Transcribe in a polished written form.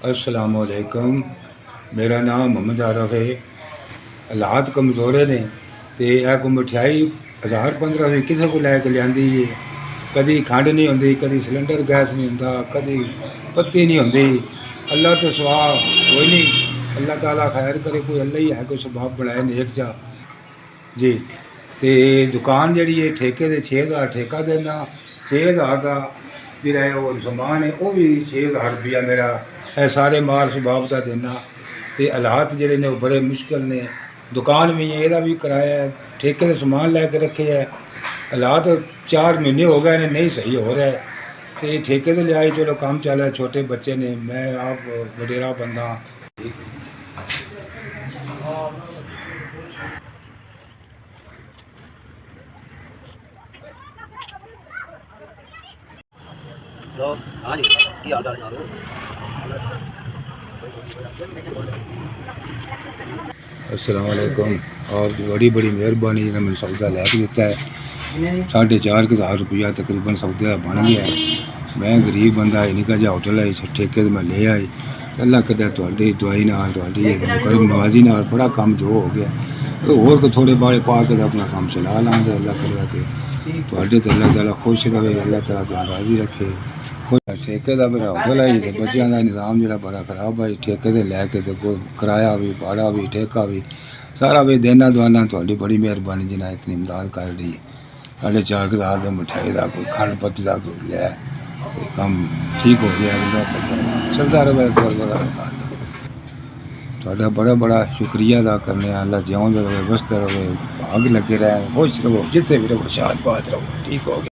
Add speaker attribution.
Speaker 1: अस्सलामुअलैकुम। मेरा नाम मोहम्मद आरफ है। हालात कमज़ोरे ने तो यह को मिठाई 1000-1500 किसी को लैके लिया है। कभी खंड नहीं होंगी, कभी सिलेंडर गैस नहीं होंदा, कभी पत्ती नहीं होंदी। अल्लाह तो सवा कोई नहीं। अल्लाह ताला खैर करे, कोई अल्लाह ही है, कोई सबब बनाए नेक जा जी। तो दुकान जी है ठेके से 6000 ठेका देना, 6000 का मेरा और समान है वह भी 6000 रुपया मेरा है। सारे माल सुबाब का देना। तो हालात जोड़े ने बड़े मुश्किल ने। दुकान भी है, यदा भी कराया है, ठेके से समान लैके रखे है। हालात 4 महीने हो गए ने, नहीं सही हो रहा है। तो ठेके से लिया चलो काम चल रहा है। छोटे बच्चे ने, मैं आप वडेरा बंदा। अस्सलाम वालेकुम। आपकी बड़ी बड़ी मेहरबानी जिन्हें मैंने सौदा लैके दिता है। 4,500 रुपया तकरीबन सौदे बन गया है। मैं गरीब बंदा है, निका जिहा होटल है, ठेके से मैं ले आई। अल्लाह कदे तुहाडी दुआई नाल, तुहाडी करम नवाजी नाल बड़ा काम जो हो गया। तो होर को थोड़े बारे पा के अपना काम चला लांगे। अल्लाह करे कि तुहाडे ते अल्लाह ताला खुश रहे, अल्लाह ताला तुहानू राजी रखे। ठेके का मेरा होटल है जी, बच्चों का निज़ाम जो बड़ा खराब है। ठेके से लैके तो कोई किराया भी, भाड़ा भी, ठेका भी सारा भी देना दुआना। थोड़ी बड़ी मेहरबानी जिन्हें इतनी इमदाद कर दी। 4,500 रुपये मिठाई का, कोई खंड पत्ती का कोई लिया, काम ठीक हो गया। चलता रहे थोड़ा बड़ा बड़ा शुक्रिया अदा करने। अल्लाह जिउंदे रहे, बसते रहे, भाग लगे रहे, खुश रहो, जिते भी रहो, शाद बात रहो, ठीक हो गया।